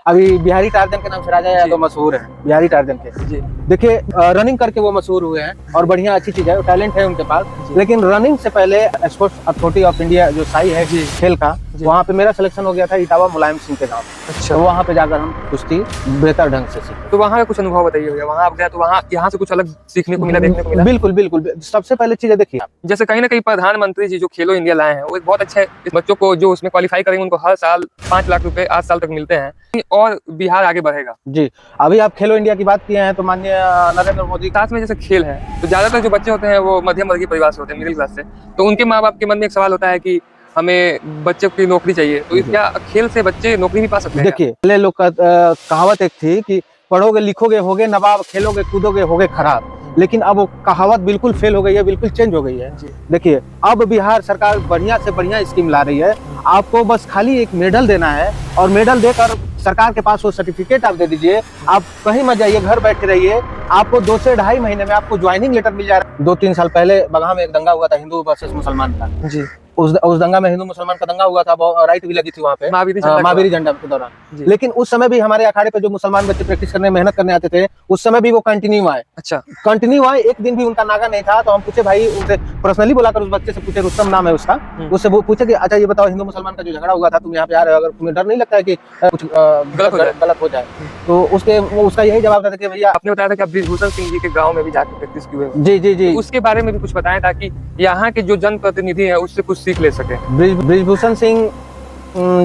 अभी बिहारी टार्जन के नाम से राजा यादव मशहूर है, बिहारी टार्जन के जी। देखिए रनिंग करके वो मशहूर हुए हैं और बढ़िया अच्छी चीज है, टैलेंट है उनके पास। लेकिन रनिंग से पहले स्पोर्ट्स अथॉरिटी ऑफ इंडिया जो साई है खेल का, वहाँ पे मेरा सिलेक्शन हो गया था इटावा मुलायम सिंह के नाम। अच्छा। तो वहाँ पे जाकर हम कुश्ती बेहतर ढंग से सीखे। तो वहाँ का कुछ अनुभव बताइए भैया, वहाँ आप गए तो वहाँ यहाँ से कुछ अलग सीखने को मिला, देखने को मिला? बिल्कुल बिल्कुल। सबसे पहले चीज देखिए आप, जैसे कहीं ना कहीं प्रधानमंत्री जी जो खेलो इंडिया लाए हैं वो एक बहुत अच्छा है। इस बच्चों को जो उसमें क्वालिफाई करेंगे उनको हर साल 5 लाख रुपए 8 साल तक मिलते हैं और बिहार आगे बढ़ेगा जी। अभी आप खेलो इंडिया की बात किए हैं तो माननीय नरेंद्र मोदी साथ में जैसे खेल है तो ज्यादातर जो बच्चे होते हैं वो मध्यम वर्गीय परिवार से होते हैं, मिडिल क्लास से। तो उनके माँ बाप के मन में एक सवाल होता है कि हमें बच्चे की नौकरी चाहिए, तो क्या खेल से बच्चे नौकरी नहीं पा सकते हैं? देखिए पहले लोग का कहावत एक थी कि पढ़ोगे लिखोगे होगे नवाब, खेलोगे कूदोगे होगे खराब। लेकिन अब वो कहावत बिल्कुल फेल हो गई है, बिल्कुल चेंज हो गई है। देखिए अब बिहार सरकार बढ़िया से बढ़िया स्कीम ला रही है। आपको बस खाली एक मेडल देना है और मेडल देकर सरकार के पास वो सर्टिफिकेट आप दे दीजिए। आप कहीं मत जाइए, घर बैठे रहिए, आपको 2 से ढाई महीने में आपको ज्वाइनिंग लेटर मिल जाएगा। 2-3 साल पहले बगहा में एक दंगा हुआ था हिंदू वर्सेस मुसलमान का जी। उस दंगा में हिंदू मुसलमान का दंगा हुआ था, राइट भी लगी थी वहाँ पे महावीर झंडा के दौरान। लेकिन उस समय भी हमारे अखाड़े पे जो मुसलमान बच्चे प्रैक्टिस करने मेहनत करने आते थे, उस समय भी वो कंटिन्यू आए। अच्छा, कंटिन्यू आए, एक दिन भी उनका नागा नहीं था। तो हम पूछे भाई, उनसे पर्सनली बुलाकर उस बच्चे से पूछे, रुस्तम नाम है उसका, उससे पूछे कि अच्छा ये बताओ हिंदू मुसलमान का जो झगड़ा हुआ था तुम यहाँ पे आ रहे हो, अगर तुम्हें डर नहीं लगता है कि कुछ गलत हो जाए? तो उसका यही जवाब था कि भैया आपने बताया था कि आप ब्रिजभूषण सिंह जी के गाँव में भी जाकर प्रैक्टिस किए। जी जी जी, उसके बारे में भी कुछ बताएं ताकि यहाँ के जो जनप्रतिनिधि है उससे कुछ सीख ले सके। ब्रिजभूषण सिंह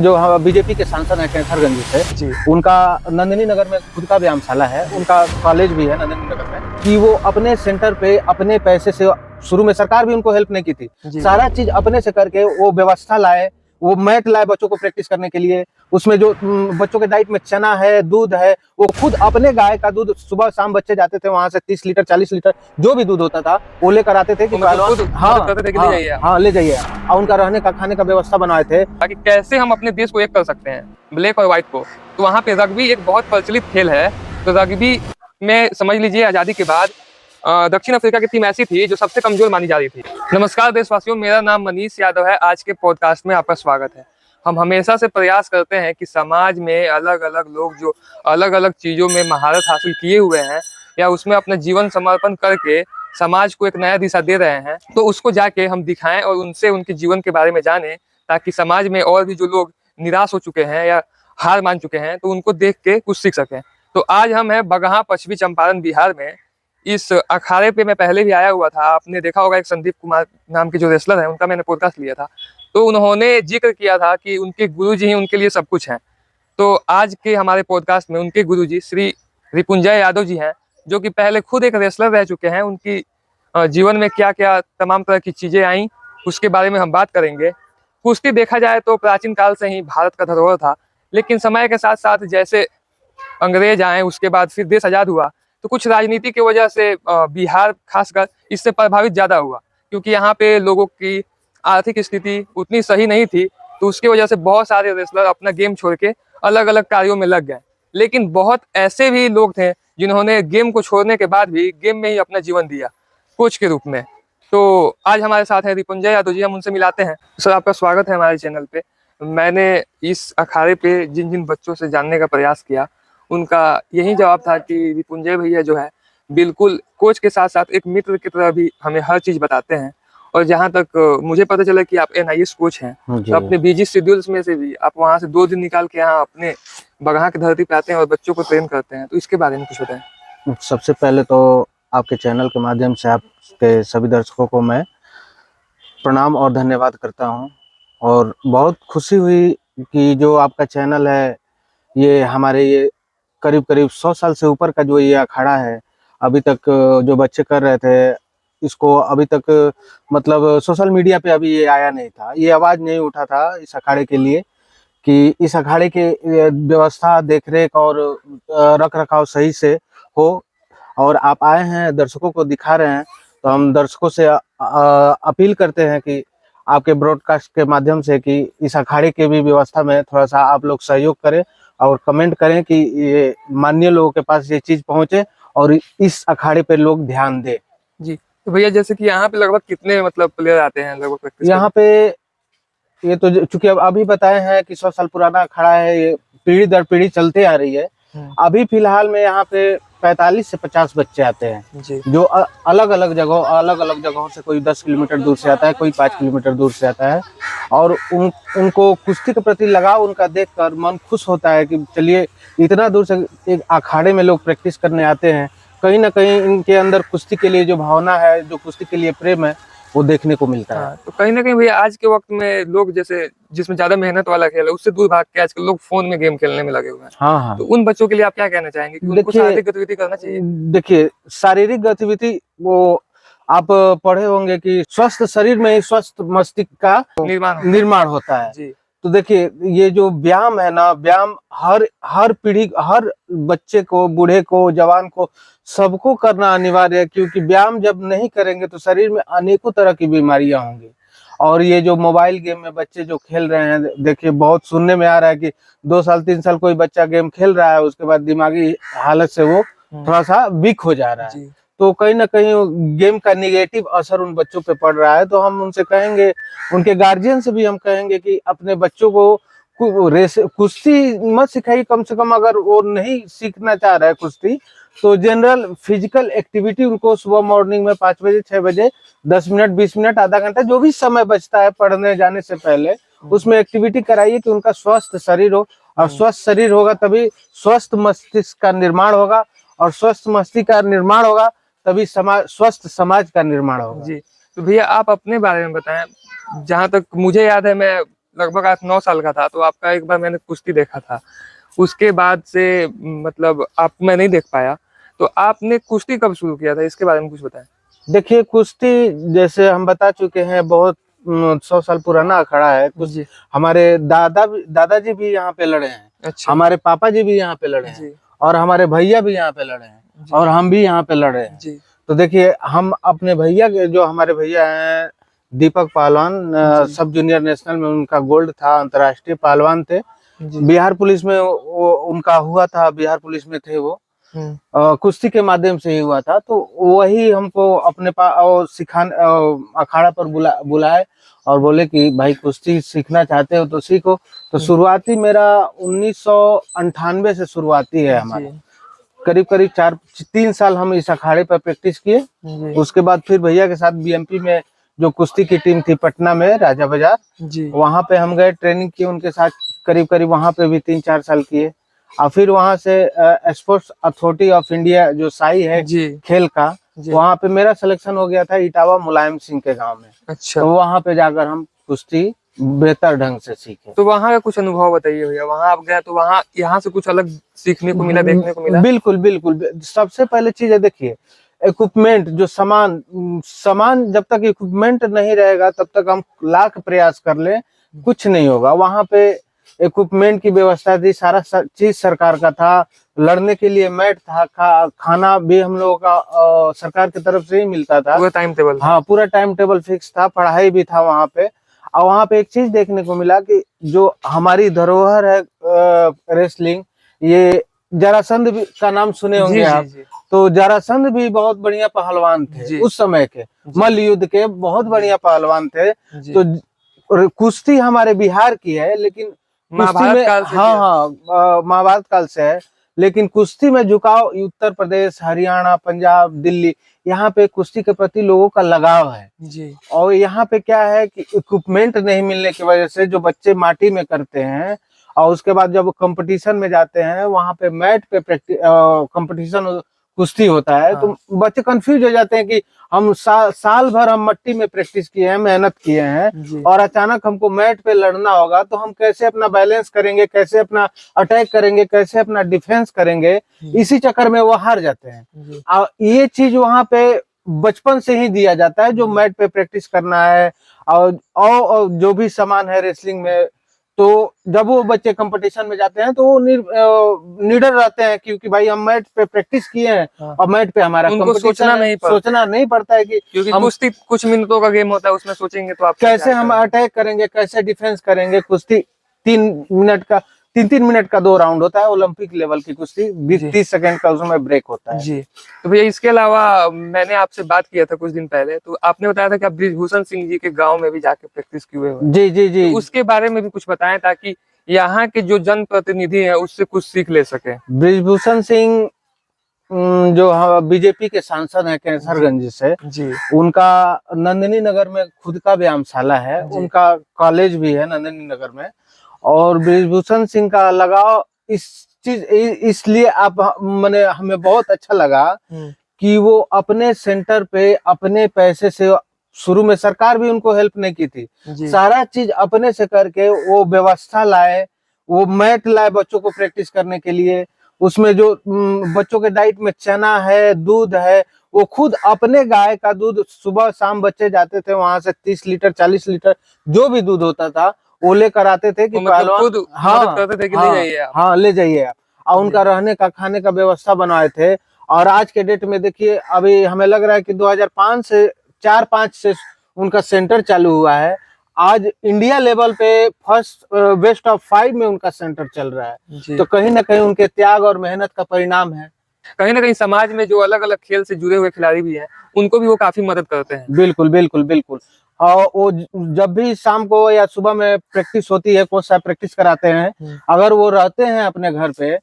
जो बीजेपी के सांसद हैं कैंसरगंज से, उनका नंदिनी नगर में खुद का व्यायामशाला है, उनका कॉलेज भी है नंदिनी नगर में, कि वो अपने सेंटर पे अपने पैसे से, शुरू में सरकार भी उनको हेल्प नहीं की थी, सारा चीज अपने से करके वो व्यवस्था लाए, वो मैट लाए बच्चों को प्रैक्टिस करने के लिए। उसमें जो बच्चों के डाइट में चना है, दूध है, वो खुद अपने गाय का दूध सुबह शाम बच्चे जाते थे वहां से 30 लीटर 40 लीटर जो भी दूध होता था वो लेकर आते थे कि हाँ ले जाइए। और उनका रहने का खाने का व्यवस्था बनाए थे ताकि कैसे हम अपने देश को एक कर सकते हैं, ब्लैक और व्हाइट को। तो वहाँ पे रग्बी एक बहुत प्रचलित खेल है। तो रग्बी में समझ लीजिए आजादी के बाद दक्षिण अफ्रीका की टीम ऐसी थी जो सबसे कमजोर मानी जा रही थी। नमस्कार देशवासियों, मेरा नाम मनीष यादव है। आज के पॉडकास्ट में आपका स्वागत है। हम हमेशा से प्रयास करते हैं कि समाज में अलग अलग लोग जो अलग अलग चीज़ों में महारत हासिल किए हुए हैं या उसमें अपना जीवन समर्पण करके समाज को एक नया दिशा दे रहे हैं, तो उसको जाके हम दिखाएं और उनसे उनके जीवन के बारे में जानें, ताकि समाज में और भी जो लोग निराश हो चुके हैं या हार मान चुके हैं तो उनको देख के कुछ सीख सकें। तो आज हम हैं बगहा, पश्चिमी चंपारण, बिहार में। इस अखाड़े पे मैं पहले भी आया हुआ था, आपने देखा होगा, एक संदीप कुमार नाम के जो रेसलर हैं उनका मैंने पॉडकास्ट लिया था, तो उन्होंने जिक्र किया था कि उनके गुरुजी ही उनके लिए सब कुछ हैं। तो आज के हमारे पॉडकास्ट में उनके गुरुजी श्री रिपुंजय यादव जी हैं, जो कि पहले खुद एक रेसलर रह चुके हैं। उनकी जीवन में क्या क्या तमाम तरह की चीज़ें आई उसके बारे में हम बात करेंगे। कुश्ती देखा जाए तो प्राचीन काल से ही भारत का धरोहर था, लेकिन समय के साथ साथ जैसे अंग्रेज आए, उसके बाद फिर देश आज़ाद हुआ, तो कुछ राजनीति की वजह से बिहार खासकर इससे प्रभावित ज़्यादा हुआ, क्योंकि यहाँ पे लोगों की आर्थिक स्थिति उतनी सही नहीं थी। तो उसकी वजह से बहुत सारे रेसलर अपना गेम छोड़ के अलग अलग कार्यों में लग गए। लेकिन बहुत ऐसे भी लोग थे जिन्होंने गेम को छोड़ने के बाद भी गेम में ही अपना जीवन दिया, कोच के रूप में। तो आज हमारे साथ है रिपुंजय यादव जी, हम उनसे मिलाते हैं। सर, आपका स्वागत है हमारे चैनल पे। मैंने इस अखाड़े पे जिन जिन बच्चों से जानने का प्रयास किया, उनका यही जवाब था कि रिपुंजय भैया जो है बिल्कुल कोच के साथ साथ एक मित्र की तरह भी हमें हर चीज़ बताते हैं। और जहाँ तक मुझे पता चला कि आप NIS कोच हैं, तो अपने बिजी शेड्यूल्स में से भी आप वहाँ से 2 दिन निकाल के यहाँ अपने बगहा की धरती पे आते हैं और बच्चों को ट्रेन करते हैं। तो इसके बारे में कुछ बताएं। सबसे पहले तो आपके चैनल के माध्यम से आपके सभी दर्शकों को मैं प्रणाम और धन्यवाद करता हूं। और बहुत खुशी हुई कि जो आपका चैनल है ये हमारे ये करीब करीब 100 साल से ऊपर का जो ये अखाड़ा है, अभी तक जो बच्चे कर रहे थे इसको अभी तक मतलब सोशल मीडिया पे अभी ये आया नहीं था, ये आवाज़ नहीं उठा था इस अखाड़े के लिए कि इस अखाड़े के व्यवस्था, देखरेख और रख रखाव सही से हो। और आप आए हैं, दर्शकों को दिखा रहे हैं, तो हम दर्शकों से अपील करते हैं कि आपके ब्रॉडकास्ट के माध्यम से कि इस अखाड़े के भी व्यवस्था में थोड़ा सा आप लोग सहयोग करें और कमेंट करें कि ये माननीय लोगों के पास ये चीज़ पहुंचे और इस अखाड़े पे लोग ध्यान दें। जी, तो भैया जैसे कि यहाँ पे लगभग कितने मतलब प्लेयर आते हैं लगभग प्रैक्टिस? यहाँ पे ये तो चूंकि अब अभी बताए हैं कि 100 साल पुराना अखाड़ा है, ये पीढ़ी दर पीढ़ी चलते आ रही है। अभी फिलहाल में यहाँ पे 45 से 50 बच्चे आते हैं जी जो अलग अलग जगहों से, कोई 10 किलोमीटर दूर से आता है, कोई 5 किलोमीटर दूर से आता है। और उनको कुश्ती के प्रति लगाव उनका देखकर मन खुश होता है कि चलिए इतना दूर से एक अखाड़े में लोग प्रैक्टिस करने आते हैं। कहीं ना कहीं इनके अंदर कुश्ती के लिए जो भावना है, जो कुश्ती के लिए प्रेम है, वो देखने को मिलता है। हाँ, तो कहीं ना कहीं भैया आज के वक्त में लोग जैसे जिसमें ज्यादा मेहनत वाला खेल है उससे दूर भाग के आजकल लोग फोन में गेम खेलने में लगे हुए हैं। हाँ हाँ। तो उन बच्चों के लिए आप क्या कहना चाहेंगे कि उनको शारीरिक गतिविधि करना चाहिए? देखिए, शारीरिक गतिविधि वो आप पढ़े होंगे कि स्वस्थ शरीर में ही स्वस्थ मस्तिष्क का निर्माण होता है। जी। तो देखिए, ये जो व्यायाम है ना, व्यायाम हर पीढ़ी, हर बच्चे को, बूढ़े को, जवान को, सबको करना अनिवार्य है। क्योंकि व्यायाम जब नहीं करेंगे तो शरीर में अनेकों तरह की बीमारियां होंगी। और ये जो मोबाइल गेम में बच्चे जो खेल रहे हैं, देखिए बहुत सुनने में आ रहा है कि 2 साल 3 साल कोई बच्चा गेम खेल रहा है, उसके बाद दिमागी हालत से वो थोड़ा सा वीक हो जा रहा है। तो कहीं ना कहीं गेम का निगेटिव असर उन बच्चों पे पड़ रहा है। तो हम उनसे कहेंगे, उनके गार्जियन से भी हम कहेंगे कि अपने बच्चों को कुश्ती मत सिखाइए। कम से कम अगर वो नहीं सीखना चाह रहा है कुश्ती, तो जनरल फिजिकल एक्टिविटी उनको सुबह मॉर्निंग में 5 बजे 6 बजे 10 मिनट 20 मिनट आधा घंटा जो भी समय बचता है पढ़ने जाने से पहले, उसमें एक्टिविटी कराइए कि उनका स्वस्थ शरीर हो। और स्वस्थ शरीर होगा तभी स्वस्थ मस्तिष्क का निर्माण होगा, और स्वस्थ मस्तिष्क का निर्माण होगा तभी स्वस्थ समाज का निर्माण होगा। जी। तो भैया आप अपने बारे में बताएं। जहाँ तक मुझे याद है, मैं लगभग 8-9 साल का था, तो आपका एक बार मैंने कुश्ती देखा था। उसके बाद से मतलब आपको मैं नहीं देख पाया। तो आपने कुश्ती कब शुरू किया था, इसके बारे में कुछ बताएं। देखिए, कुश्ती जैसे हम बता चुके हैं, बहुत 100 साल पुराना अखाड़ा है कुश्ती। हमारे दादाजी भी यहाँ पे लड़े हैं। अच्छा। हमारे पापा जी भी यहाँ पे लड़े हैं, और हमारे भैया भी यहाँ पे लड़े हैं, और हम भी यहाँ पे लड़े हैं। तो देखिए, हम अपने भैया के, जो हमारे भैया हैं दीपक पहलवान, सब जूनियर नेशनल में उनका गोल्ड था, अंतर्राष्ट्रीय पहलवान थे। बिहार पुलिस में वो उनका हुआ था, बिहार पुलिस में थे वो। कुश्ती के माध्यम से ही हुआ था। तो वही हमको अपने पास सिखाने अखाड़ा पर बुलाए और बोले कि भाई कुश्ती सीखना चाहते हो तो सीखो। तो शुरुआती मेरा 1998 से शुरुआती है हमारा। करीब 3 साल हम इस अखाड़े पर प्रैक्टिस किए। उसके बाद फिर भैया के साथ बीएमपी में जो कुश्ती की टीम थी पटना में, राजा बाजार, वहां पे हम गए, ट्रेनिंग की उनके साथ। करीब वहां पे भी 3-4 साल किए। और फिर वहां से स्पोर्ट्स अथॉरिटी ऑफ इंडिया जो साई है खेल का, वहां पे मेरा सिलेक्शन हो गया था इटावा मुलायम सिंह के गांव में। अच्छा। तो वहां पे जाकर हम कुश्ती बेहतर ढंग से सीखे। तो वहाँ का कुछ अनुभव बताइए भैया। वहाँ आप गए तो वहाँ यहाँ से कुछ अलग सीखने को मिला, देखने को मिला? बिल्कुल बिल्कुल। सबसे पहले चीज है, देखिए इक्विपमेंट, जो सामान जब तक इक्विपमेंट नहीं रहेगा तब तक हम लाख प्रयास कर ले कुछ नहीं होगा। वहां पे इक्विपमेंट की व्यवस्था थी, सारा चीज सरकार का था। लड़ने के लिए मैट था, खाना भी हम लोगों का सरकार की तरफ से ही मिलता था। पूरा टाइम टेबल? हाँ, पूरा टाइम टेबल फिक्स था। पढ़ाई भी था वहां पे। और वहां पे एक चीज देखने को मिला कि जो हमारी धरोहर है रेसलिंग, ये जरासंध भी का नाम सुने होंगे आप। तो जरासंध भी बहुत बढ़िया पहलवान थे उस समय के, मल्ल युद्ध के बहुत बढ़िया पहलवान थे। तो कुश्ती हमारे बिहार की है, लेकिन महाभारत काल से, महाभारत काल से है, लेकिन कुश्ती में झुकाव उत्तर प्रदेश, हरियाणा, पंजाब, दिल्ली, यहाँ पे कुश्ती के प्रति लोगों का लगाव है जी। और यहाँ पे क्या है कि इक्विपमेंट नहीं मिलने की वजह से जो बच्चे माटी में करते हैं, और उसके बाद जब कंपटीशन में जाते हैं, वहां पे मैट पे कंपटीशन कुश्ती होता है। तो बच्चे कंफ्यूज हो जाते हैं कि हम साल भर हम मट्टी में प्रैक्टिस किए हैं, मेहनत किए हैं, और अचानक हमको मैट पे लड़ना होगा, तो हम कैसे अपना बैलेंस करेंगे, कैसे अपना अटैक करेंगे, कैसे अपना डिफेंस करेंगे। इसी चक्कर में वो हार जाते हैं। और ये चीज वहां पे बचपन से ही दिया जाता है, जो मैट पे प्रैक्टिस करना है, और जो भी सामान है रेसलिंग में। तो जब वो बच्चे कंपटीशन में जाते हैं तो वो निडर रहते हैं, क्योंकि भाई हम मैट पे प्रैक्टिस किए हैं और मैट पे हमारा सोचना नहीं पड़ता है कि क्योंकि कुश्ती कुछ मिनटों का गेम होता है, उसमें सोचेंगे तो आप कैसे हम अटैक करेंगे, कैसे डिफेंस करेंगे। कुश्ती 3 मिनट का 2 राउंड होता है। ओलंपिक लेवल की कुश्ती 20-30 सेकंड का उसमें ब्रेक होता है जी। तो भैया इसके अलावा मैंने आपसे बात किया था कुछ दिन पहले, तो आपने बताया था कि आप ब्रिजभूषण सिंह जी के गांव में भी जाके प्रैक्टिस किए हुए हैं। जी। तो उसके बारे में भी कुछ बताएं, ताकि यहाँ के जो जनप्रतिनिधि है उससे कुछ सीख ले सके। ब्रिजभूषण सिंह जो बीजेपी के सांसद हैं कैंसरगंज से, जी उनका नंदिनी नगर में खुद का व्यायामशाला है, जी। उनका कॉलेज भी है नंदिनी नगर में। और ब्रिजभूषण सिंह का लगाव इसलिए आप मैंने हमें बहुत अच्छा लगा कि वो अपने सेंटर पे अपने पैसे से, शुरू में सरकार भी उनको हेल्प नहीं की थी, सारा चीज अपने से करके वो व्यवस्था लाए, वो मैट लाए बच्चों को प्रैक्टिस करने के लिए। उसमें जो बच्चों के डाइट में चना है, दूध है, वो खुद अपने गाय का दूध सुबह शाम बच्चे जाते थे वहां से 30 लीटर 40 लीटर जो भी दूध होता था वो लेकर आते थे कि मतलब खुद हाँ करते थे कि हाँ, ले जाइए आप। हाँ ले जाइए आप। और उनका रहने का खाने का व्यवस्था बनवाए थे। और आज के डेट में देखिए, अभी हमें लग रहा है कि 2005 से 4-5 से उनका सेंटर चालू हुआ है। आज इंडिया लेवल पे फर्स्ट बेस्ट ऑफ 5 में उनका सेंटर चल रहा है। तो कहीं ना कहीं उनके त्याग और मेहनत का परिणाम है। कहीं ना कहीं समाज में जो अलग अलग खेल से जुड़े हुए खिलाड़ी भी हैं उनको भी वो काफी मदद करते हैं। बिल्कुल बिल्कुल बिल्कुल। और वो जब भी शाम को या सुबह में प्रैक्टिस होती है, कोच साहब प्रैक्टिस कराते हैं, अगर वो रहते हैं अपने घर पे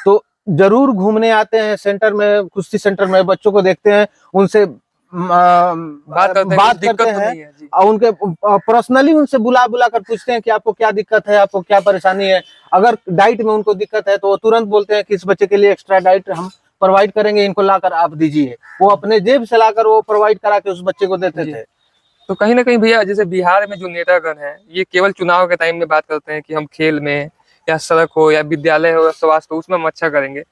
तो जरूर घूमने आते हैं सेंटर में, कुश्ती सेंटर में बच्चों को देखते हैं, उनसे बात करते हैं और उनके पर्सनली उनसे बुला कर पूछते हैं कि आपको क्या दिक्कत है, आपको क्या परेशानी है। अगर डाइट में उनको दिक्कत है तो वो तुरंत बोलते हैं कि इस बच्चे के लिए एक्स्ट्रा डाइट हम प्रोवाइड करेंगे, इनको लाकर आप दीजिए। वो अपने जेब से लाकर वो प्रोवाइड करा के उस बच्चे को देते थे। तो कहीं ना कहीं भैया, जैसे बिहार में जो नेतागण हैं ये केवल चुनाव के टाइम में बात करते हैं कि हम खेल में या सड़क हो या विद्यालय हो या स्वास्थ्य हो उसमें हम अच्छा करेंगे,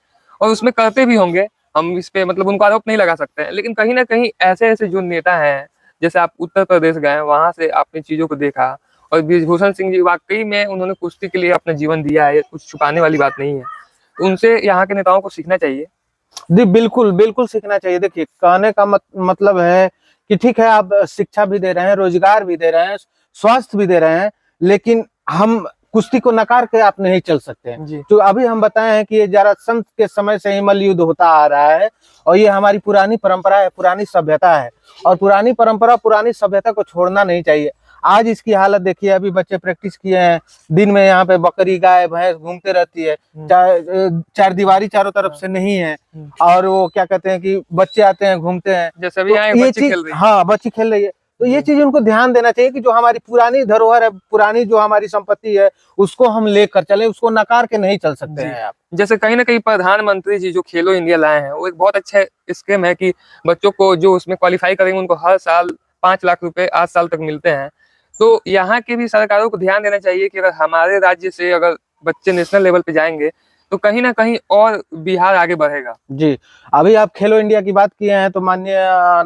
और उसमें करते भी होंगे, हम इस पे मतलब उनको आरोप नहीं लगा सकते हैं। लेकिन कहीं ना कहीं ऐसे ऐसे जो नेता हैं, जैसे आप उत्तर प्रदेश गए, वहां से आपने चीजों को देखा, और ब्रिजभूषण सिंह जी वाकई में उन्होंने कुश्ती के लिए अपना जीवन दिया है, कुछ छुपाने वाली बात नहीं है। तो उनसे यहाँ के नेताओं को सीखना चाहिए। जी बिल्कुल बिल्कुल सीखना चाहिए। देखिए, कहने का मतलब है कि ठीक है आप शिक्षा भी दे रहे हैं, रोजगार भी दे रहे हैं, स्वास्थ्य भी दे रहे हैं, लेकिन हम कुश्ती को नकार के आप नहीं चल सकते हैं। तो अभी हम बताए हैं कि ये जरासंध के समय से ही मल्ल युद्ध होता आ रहा है और ये हमारी पुरानी परंपरा है, पुरानी सभ्यता है, और पुरानी परंपरा पुरानी सभ्यता को छोड़ना नहीं चाहिए। आज इसकी हालत देखिए, अभी बच्चे प्रैक्टिस किए हैं, दिन में यहाँ पे बकरी गाय भैंस घूमते रहती है, चार दीवारी चारों तरफ से नहीं है, और वो क्या कहते हैं कि बच्चे आते हैं घूमते हैं, जैसे भी ये चीज हाँ बच्ची खेल रही है। तो ये चीज उनको ध्यान देना चाहिए कि जो हमारी पुरानी धरोहर है, पुरानी जो हमारी संपत्ति है, उसको हम लेकर चले, उसको नकार के नहीं चल सकते हैं आप। जैसे कहीं ना कहीं प्रधानमंत्री जी जो खेलो इंडिया लाए हैं वो एक बहुत अच्छा स्कीम है कि बच्चों को जो उसमें क्वालिफाई करेंगे उनको हर साल 5 लाख रुपए 8 साल तक मिलते हैं। तो यहाँ के भी सरकारों को ध्यान देना चाहिए कि अगर हमारे राज्य से अगर बच्चे नेशनल लेवल पे जाएंगे तो कहीं ना कहीं और बिहार आगे बढ़ेगा। जी, अभी आप खेलो इंडिया की बात किए हैं तो माननीय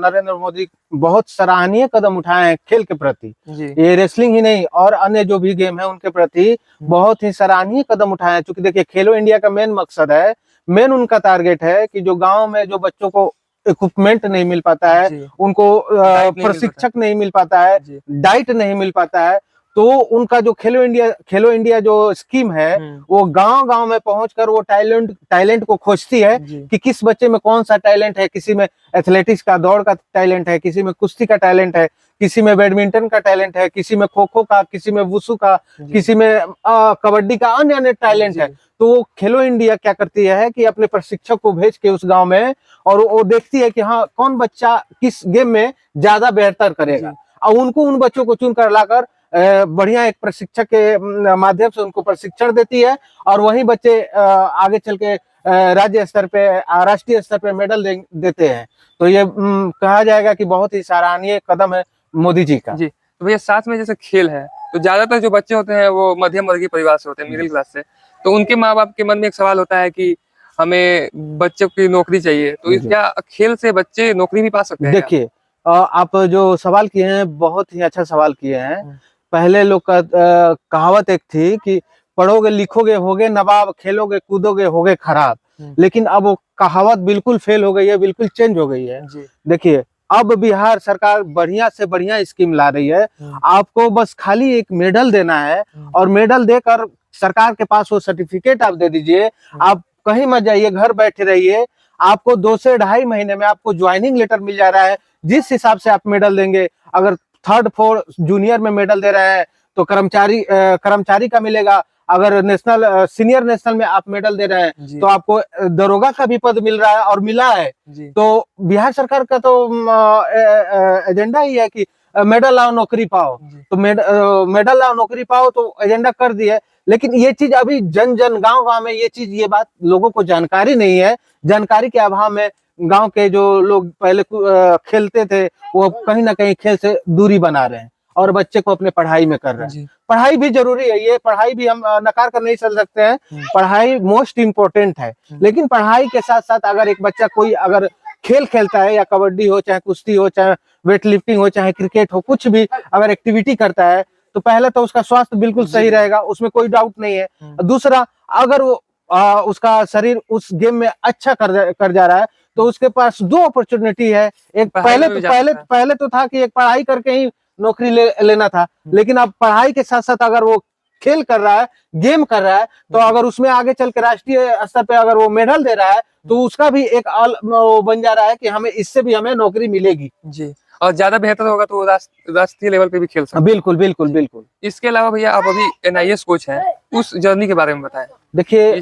नरेंद्र मोदी बहुत सराहनीय कदम उठाए हैं खेल के प्रति। ये रेसलिंग ही नहीं और अन्य जो भी गेम है उनके प्रति बहुत ही सराहनीय कदम उठाए हैं। क्योंकि देखिए, खेलो इंडिया का मेन मकसद है, मेन उनका टारगेट है कि जो गाँव में जो बच्चों को इक्विपमेंट नहीं मिल पाता है, उनको प्रशिक्षक नहीं मिल पाता है, डाइट नहीं मिल पाता है, तो उनका जो खेलो इंडिया जो स्कीम है वो गांव-गांव में पहुंचकर वो टैलेंट को खोजती है कि किस बच्चे में कौन सा टैलेंट है। किसी में एथलेटिक्स का, दौड़ का टैलेंट है, किसी में कुश्ती का टैलेंट है, किसी में बैडमिंटन का टैलेंट है, किसी में खो-खो का, किसी में वुशु का, किसी में कबड्डी का, अन्य टैलेंट है। तो वो खेलो इंडिया क्या करती है कि अपने प्रशिक्षक को भेज के उस गांव में, और वो देखती है कि हाँ कौन बच्चा किस गेम में ज्यादा बेहतर करेगा, और उनको उन बच्चों को चुन कर लाकर बढ़िया एक प्रशिक्षक के माध्यम से उनको प्रशिक्षण देती है, और वही बच्चे आगे चल के राज्य स्तर पे, राष्ट्रीय स्तर पे मेडल देते हैं। तो ये कहा जाएगा कि बहुत ही सराहनीय कदम है मोदी जी का। जी, तो भैया साथ में जैसे खेल है तो ज्यादातर जो बच्चे होते हैं वो मध्यम वर्गीय परिवार से होते हैं, मिडिल क्लास से, तो उनके माँ बाप के मन में एक सवाल होता है कि हमें बच्चों की नौकरी चाहिए, तो क्या खेल से बच्चे नौकरी भी पा सकते हैं? देखिए, आप जो सवाल किए हैं बहुत ही अच्छा सवाल किए हैं। पहले लोग का कहावत एक थी कि पढ़ोगे लिखोगे होगे नवाब, खेलोगे कूदोगे होगे खराब, लेकिन अब वो कहावत बिल्कुल फेल हो गई है, बिल्कुल चेंज हो गई है। देखिए, अब बिहार सरकार बढ़िया से बढ़िया स्कीम ला रही है। आपको बस खाली एक मेडल देना है, और मेडल देकर सरकार के पास वो सर्टिफिकेट आप दे दीजिए, आप कहीं मत जाइए, घर बैठे रहिए, आपको 2 से ढाई महीने में आपको ज्वाइनिंग लेटर मिल जा रहा है। जिस हिसाब से आप मेडल देंगे, अगर 3rd 4th जूनियर में मेडल दे रहे हैं तो कर्मचारी का मिलेगा, अगर नेशनल सीनियर नेशनल में आप मेडल दे रहे हैं जी तो आपको दरोगा का भी पद मिल रहा है और मिला है। जी तो बिहार सरकार का तो एजेंडा ही है कि मेडल लाओ नौकरी पाओ। जी तो मेडल लाओ नौकरी पाओ तो एजेंडा कर दिए, लेकिन ये चीज अभी जन जन गांव गांव में ये बात लोगों को जानकारी नहीं है। जानकारी के अभाव में गांव के जो लोग पहले खेलते थे वो कहीं ना कहीं खेल से दूरी बना रहे हैं और बच्चे को अपने पढ़ाई में कर रहे हैं। जी पढ़ाई भी जरूरी है, ये पढ़ाई भी हम नकार कर नहीं चल सकते हैं। पढ़ाई मोस्ट इम्पोर्टेंट है, लेकिन पढ़ाई के साथ साथ अगर एक बच्चा कोई अगर खेल खेलता है, या कबड्डी हो, चाहे कुश्ती हो, चाहे वेट लिफ्टिंग हो, चाहे क्रिकेट हो, कुछ भी अगर एक्टिविटी करता है तो पहले तो उसका स्वास्थ्य बिल्कुल सही रहेगा, उसमें कोई डाउट नहीं है। दूसरा, अगर वो उसका शरीर उस गेम में अच्छा कर जा रहा है तो उसके पास दो अपॉर्चुनिटी है। एक पहले तो था कि एक पढ़ाई करके ही नौकरी लेना था, लेकिन अब पढ़ाई के साथ साथ अगर वो खेल कर रहा है, गेम कर रहा है, तो अगर उसमें आगे चल के राष्ट्रीय स्तर पे अगर वो मेडल दे रहा है तो उसका भी एक वो बन जा रहा है कि हमें इससे भी हमें नौकरी मिलेगी जी। और ज्यादा बेहतर होगा तो राष्ट्रीय लेवल पे भी खेल सकते हैं। बिल्कुल बिल्कुल बिल्कुल। इसके अलावा भैया आप अभी NIS कोच हैं, उस जर्नी के बारे में बताएं। देखिए,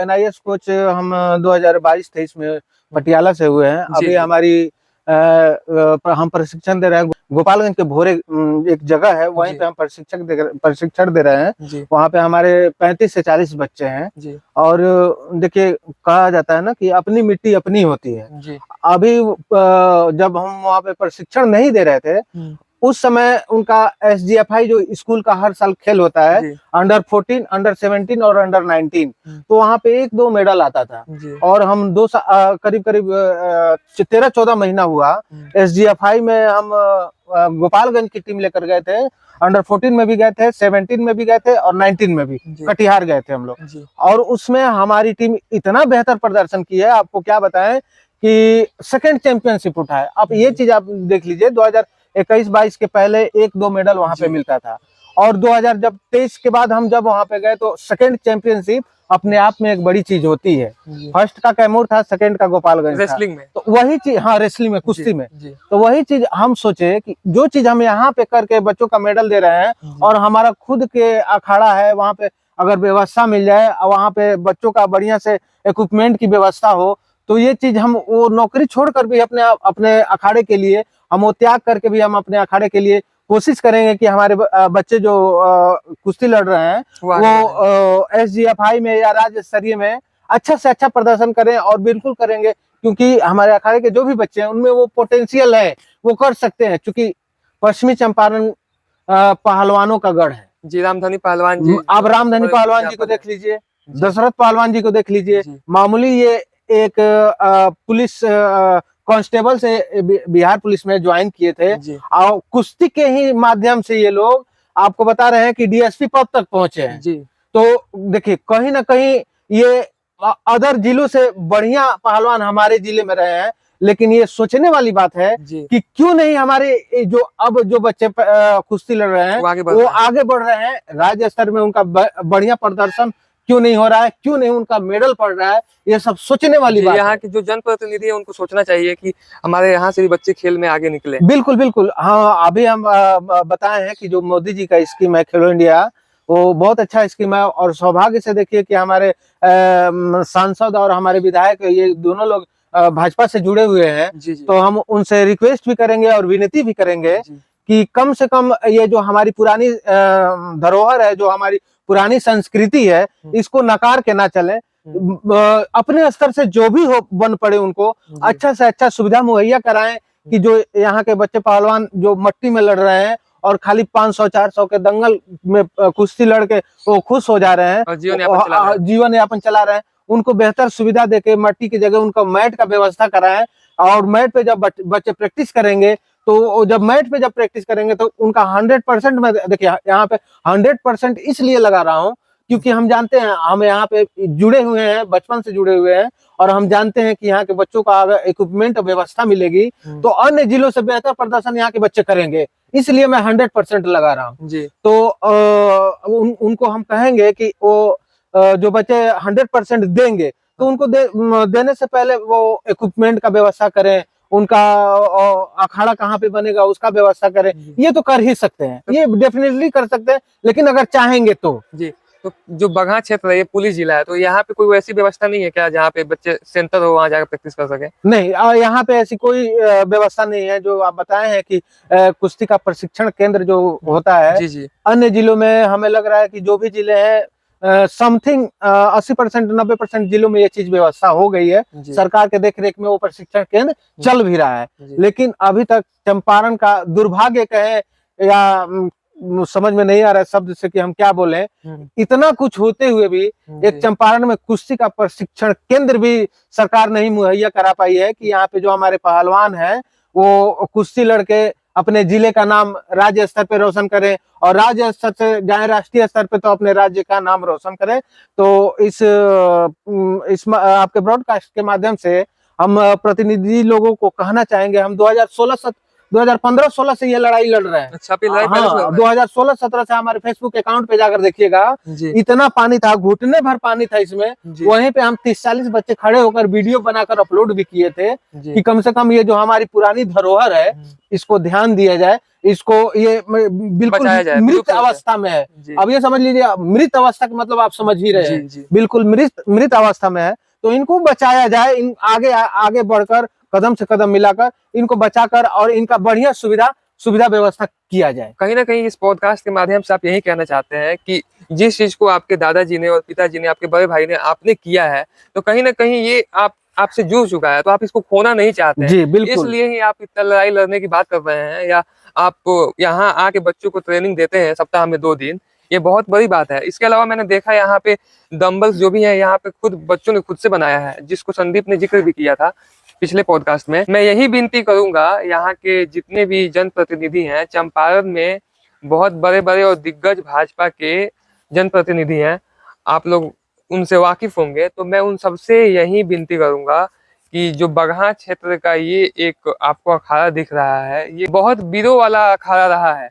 NIS कोच हम 2022-23 में पटियाला से हुए हैं। अभी हमारी हम प्रशिक्षण दे रहे हैं गोपालगंज के भोरे, एक जगह है वहीं पे हम प्रशिक्षण दे रहे हैं। वहाँ पे हमारे 35 से 40 बच्चे हैं। और देखिए, कहा जाता है ना कि अपनी मिट्टी अपनी होती है। अभी जब हम वहाँ पे प्रशिक्षण नहीं दे रहे थे उस समय उनका SGFI जो स्कूल का हर साल खेल होता है, अंडर 14, अंडर 17 और अंडर 19, तो वहाँ पे 1-2 मेडल आता था। और हम करीब 13-14 महीना हुआ SGFI में हम गोपालगंज की टीम लेकर गए थे। अंडर 14 में भी गए थे, 17 में भी गए थे और 19 में भी कटिहार गए थे हम लोग। और उसमें हमारी टीम इतना बेहतर प्रदर्शन की है, आपको क्या बताएं कि सेकंड चैंपियनशिप उठा है। आप ये चीज आप देख लीजिए, 2021-22 के पहले 1-2 मेडल वहां पे मिलता था, और 2023 के बाद हम जब वहां पे गए तो सेकंड चैंपियनशिप अपने आप में एक बड़ी चीज होती है। फर्स्ट का कैमूर था, सेकंड का गोपालगंज रेसलिंग में। तो वही चीज, हाँ रेसलिंग में, कुश्ती में, तो वही चीज हम सोचे कि जो चीज हम यहाँ पे करके बच्चों का मेडल दे रहे हैं और हमारा खुद के अखाड़ा है, वहां पे अगर व्यवस्था मिल जाए, वहां पे बच्चों का बढ़िया से इक्विपमेंट की व्यवस्था हो, तो ये चीज हम वो नौकरी छोड़कर भी अपने अखाड़े के लिए हम वो त्याग करके भी हम अपने अखाड़े के लिए कोशिश करेंगे कि हमारे बच्चे जो कुश्ती लड़ रहे हैं वो SGFI में या राज्य स्तरीय में अच्छा से अच्छा प्रदर्शन करें, और बिल्कुल करेंगे, क्योंकि हमारे अखाड़े के जो भी बच्चे हैं उनमें वो पोटेंशियल है, वो कर सकते हैं। क्योंकि पश्चिमी चंपारण पहलवानों का गढ़ है जी। रामधनी पहलवान जी, आप रामधनी पहलवान जी को देख लीजिए, दशरथ पहलवान जी को देख लीजिए। मामूली ये एक पुलिस कांस्टेबल से बिहार पुलिस में ज्वाइन किए थे, और कुश्ती के ही माध्यम से ये लोग आपको बता रहे हैं कि DSP पद तक पहुंचे हैं। तो देखिए, कहीं ना कहीं ये अदर जिलों से बढ़िया पहलवान हमारे जिले में रहे हैं। लेकिन ये सोचने वाली बात है कि क्यों नहीं हमारे जो बच्चे कुश्ती लड़ रहे हैं वो आगे बढ़ रहे हैं, राज्य स्तर में उनका बढ़िया प्रदर्शन क्यों नहीं हो रहा है, क्यों नहीं उनका मेडल पड़ रहा है, ये सब सोचने वाली बात है। यहाँ के जो जनप्रतिनिधि है उनको सोचना चाहिए कि हमारे यहाँ से भी बच्चे खेल में आगे निकले। बिल्कुल बिल्कुल। हाँ, अभी हम बताए हैं कि जो मोदी जी का स्कीम है खेलो इंडिया, वो बहुत अच्छा स्कीम है। और सौभाग्य से देखिए कि हमारे सांसद और हमारे विधायक ये दोनों लोग भाजपा से जुड़े हुए हैं। तो हम उनसे रिक्वेस्ट भी करेंगे और विनती भी करेंगे कि कम से कम ये जो हमारी पुरानी धरोहर है, जो हमारी पुरानी संस्कृति है, इसको नकार के ना चले। अपने स्तर से जो भी हो बन पड़े उनको अच्छा से अच्छा सुविधा मुहैया कराएं, कि जो यहाँ के बच्चे पहलवान जो मट्टी में लड़ रहे हैं और खाली 500-400 के दंगल में कुश्ती लड़के वो खुश हो जा रहे हैं, जीवन यापन चला रहे हैं, उनको बेहतर सुविधा देके मट्टी की जगह उनको मैट का व्यवस्था कराएं। और मैट पे जब बच्चे प्रैक्टिस करेंगे तो जब मैट पे जब प्रैक्टिस करेंगे तो उनका 100% में, देखिए यहाँ पे 100% इसलिए लगा रहा हूँ क्योंकि हम जानते हैं, हम यहाँ पे जुड़े हुए हैं, बचपन से जुड़े हुए हैं, और हम जानते हैं कि यहाँ के बच्चों का अगर इक्विपमेंट व्यवस्था मिलेगी तो अन्य जिलों से बेहतर प्रदर्शन यहाँ के बच्चे करेंगे। इसलिए मैं 100% लगा रहा हूँ। तो उनको हम कहेंगे कि वो जो बच्चे 100% देंगे तो उनको देने से पहले वो इक्विपमेंट का व्यवस्था करें, उनका अखाड़ा कहाँ पे बनेगा उसका व्यवस्था करें। ये तो कर ही सकते हैं, ये डेफिनेटली कर सकते हैं, लेकिन अगर चाहेंगे तो। जी, तो जो बगहा क्षेत्र है ये पुलिस जिला है, तो यहाँ पे कोई वैसी व्यवस्था नहीं है क्या जहाँ पे बच्चे सेंटर हो वहाँ जाकर प्रैक्टिस कर सके? नहीं, यहाँ पे ऐसी कोई व्यवस्था नहीं है। जो आप बताए हैं कि कुश्ती का प्रशिक्षण केंद्र जो होता है, जी जी अन्य जिलों में हमें लग रहा है कि जो भी जिले हैं समथिंग 80% 90% जिलों में ये चीज व्यवस्था हो गई है। जी सरकार के देखरेख में वो प्रशिक्षण केंद्र चल भी रहा है, जी लेकिन अभी तक चंपारण का दुर्भाग्य कहे या समझ में नहीं आ रहा है शब्द से कि हम क्या बोले, इतना कुछ होते हुए भी एक चंपारण में कुश्ती का प्रशिक्षण केंद्र भी सरकार नहीं मुहैया करा पाई है कि यहाँ पे जो हमारे पहलवान हैं वो कुश्ती लड़के अपने जिले का नाम राज्य स्तर पे रोशन करें, और राज्य स्तर से जाए राष्ट्रीय स्तर पे तो अपने राज्य का नाम रोशन करें। तो इस आपके ब्रॉडकास्ट के माध्यम से हम प्रतिनिधि लोगों को कहना चाहेंगे, हम 2015-16 से ये लड़ाई लड़ रहे हैं। अच्छा, आप ये लड़ाई पहले से लड़ रहे हैं? 2016-17 से हमारे फेसबुक अकाउंट पे जाकर देखिएगा, जी इतना पानी था, घुटने भर पानी था इसमें। जी वहीं पे हम 30-40 बच्चे खड़े होकर वीडियो बनाकर अपलोड भी किए थे जी कि कम से कम ये जो हमारी पुरानी धरोहर है इसको ध्यान दिया जाए, इसको ये बिल्कुल बचाया जाए, मृत विलुप्त हो जाए। अवस्था में है। जी अब ये समझ लीजिए, मृत अवस्था का मतलब आप समझ ही रहे जी हैं, जी बिल्कुल मृत अवस्था में है। तो इनको बचाया जाए, इन आगे बढ़कर कदम से कदम मिलाकर इनको बचाकर और इनका बढ़िया सुविधा व्यवस्था किया जाए। कहीं ना कहीं इस पॉडकास्ट के माध्यम से आप यही कहना चाहते हैं कि जिस चीज को आपके दादाजी ने और पिताजी ने, आपके बड़े भाई ने, आपने किया है, तो कहीं ना कहीं ये आपसे जुड़ चुका है, तो आप इसको खोना नहीं चाहते हैं। जी बिल्कुल। इसलिए ही आप इतना लड़ाई लड़ने की बात कर रहे हैं, या आप यहाँ आके बच्चों को ट्रेनिंग देते हैं सप्ताह में 2 दिन। ये बहुत बड़ी बात है। इसके अलावा मैंने देखा यहाँ पे डंबल्स जो भी है यहाँ पे खुद बच्चों ने खुद से बनाया है, जिसको संदीप ने जिक्र भी किया था पिछले पॉडकास्ट में। मैं यही विनती करूंगा, यहाँ के जितने भी जनप्रतिनिधि हैं, चंपारण में बहुत बड़े बड़े और दिग्गज भाजपा के जनप्रतिनिधि हैं, आप लोग उनसे वाकिफ होंगे, तो मैं उन सबसे यही विनती करूंगा कि जो बगहा क्षेत्र का ये एक आपको अखाड़ा दिख रहा है, ये बहुत वीरों वाला अखाड़ा रहा है,